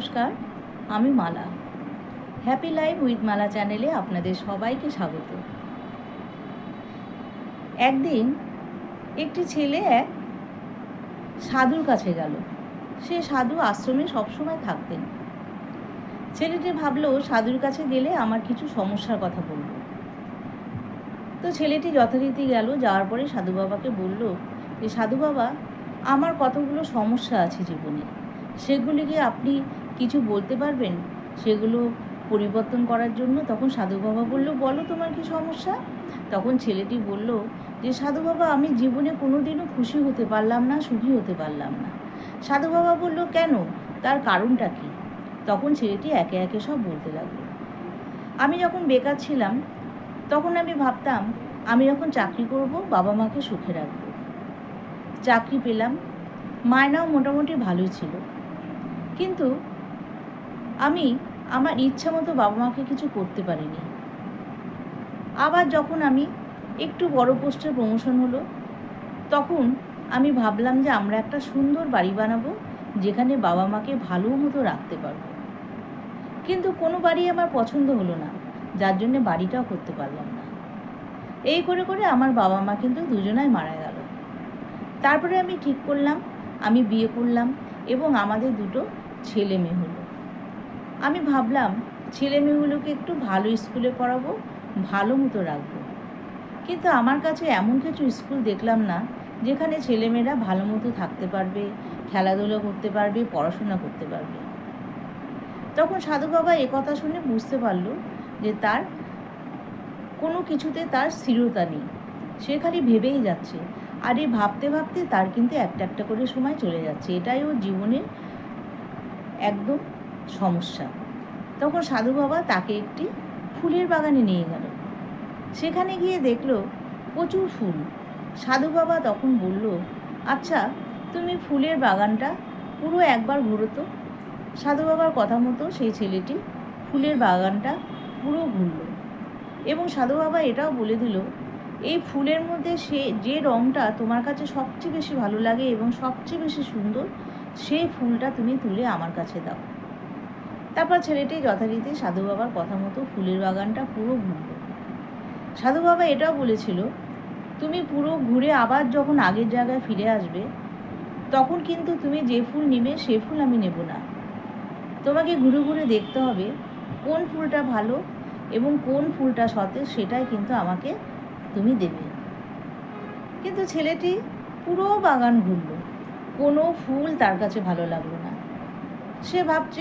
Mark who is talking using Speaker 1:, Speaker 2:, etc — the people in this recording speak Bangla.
Speaker 1: নমস্কার, আমি মালা। হ্যাপি লাইফ উইথ মালা চ্যানেলে আপনাদের সবাইকে স্বাগত। একদিন একটি ছেলে এক সাধুর কাছে গেল। সে সাধু আশ্রমে সবসময় থাকতেন। ছেলেটি ভাবল সাধুর কাছে গেলে আমার কিছু সমস্যার কথা বলব। তো ছেলেটি যথারীতি গেল। যাওয়ার পরে সাধু বাবাকে বলল যে সাধু বাবা, আমার কতগুলো সমস্যা আছে জীবনে, সেগুলিকে আপনি কিছু বলতে পারবেন সেগুলো পরিবর্তন করার জন্য? তখন সাধু বাবা বলল, বলো তোমার কি সমস্যা। তখন ছেলেটি বলল যে সাধু বাবা, আমি জীবনে কোনো দিনও খুশি হতে পারলাম না, সুখী হতে পারলাম না। সাধু বাবা বলল, কেন, তার কারণটা কি? তখন ছেলেটি একে একে সব বলতে লাগলো। আমি যখন বেকার ছিলাম তখন আমি ভাবতাম আমি যখন চাকরি করব বাবা মাকে সুখে রাখবো। চাকরি পেলাম, মায়নাও মোটামুটি ভালোই ছিল, কিন্তু আমি আমার ইচ্ছা মতো বাবা মাকে কিছু করতে পারিনি। আবার যখন আমি একটু বড় পোস্টের প্রমোশন হলো, তখন আমি ভাবলাম যে আমরা একটা সুন্দর বাড়ি বানাবো যেখানে বাবা মাকে ভালো মতো রাখতে পারবো, কিন্তু কোনো বাড়ি আমার পছন্দ হলো না, যার জন্যে বাড়িটাও করতে পারলাম না। এই করে করে আমার বাবা মা কিন্তু দুজনাই মারা গেল। তারপরে আমি ঠিক করলাম আমি বিয়ে করলাম এবং আমাদের দুটো ছেলে মেয়ে হলো। আমি ভাবলাম ছেলে মেয়েগুলোকে একটু ভালো স্কুলে পড়াবো, ভালো মতো রাখবো, কিন্তু আমার কাছে এমন কিছু স্কুল দেখলাম না যেখানে ছেলেমেয়েরা ভালো মতো থাকতে পারবে, খেলাধুলো করতে পারবে, পড়াশোনা করতে পারবে। তখন সাধু বাবা একথা শুনে বুঝতে পারল যে তার কোনো কিছুতে তার স্থিরতা নেই, সে খালি ভেবেই যাচ্ছে, আর এই ভাবতে ভাবতে তার কিন্তু একটা একটা করে সময় চলে যাচ্ছে। এটাই ওর জীবনের একদম সমস্যা। তখন সাধু বাবা তাকে একটি ফুলের বাগানে নিয়ে গেল। সেখানে গিয়ে দেখলো প্রচুর ফুল। সাধু বাবা তখন বলল, আচ্ছা তুমি ফুলের বাগানটা পুরো একবার ঘুরো তো। সাধু বাবার কথা মতো সেই ছেলেটি ফুলের বাগানটা পুরো ঘুরল এবং সাধু বাবা এটাও বলে দিল, এই ফুলের মধ্যে যে রঙটা তোমার কাছে সবচেয়ে বেশি ভালো লাগে এবং সবচেয়ে বেশি সুন্দর, সেই ফুলটা তুমি তুলে আমার কাছে দাও। তারপর ছেলেটি যথারীতি সাধু বাবার কথা মতো ফুলের বাগানটা পুরো ঘুরল। সাধু বাবা এটাও বলেছিল, তুমি পুরো ঘুরে আবার যখন আগের জায়গায় ফিরে আসবে তখন কিন্তু তুমি যে ফুল নিবে সে ফুল আমি নেব না। তোমাকে ঘুরে ঘুরে দেখতে হবে কোন ফুলটা ভালো এবং কোন ফুলটা সতেজ, সেটাই কিন্তু আমাকে তুমি দেবে। কিন্তু ছেলেটি পুরো বাগান ঘুরল, কোনো ফুল তার কাছে ভালো লাগলো না। সে ভাবছে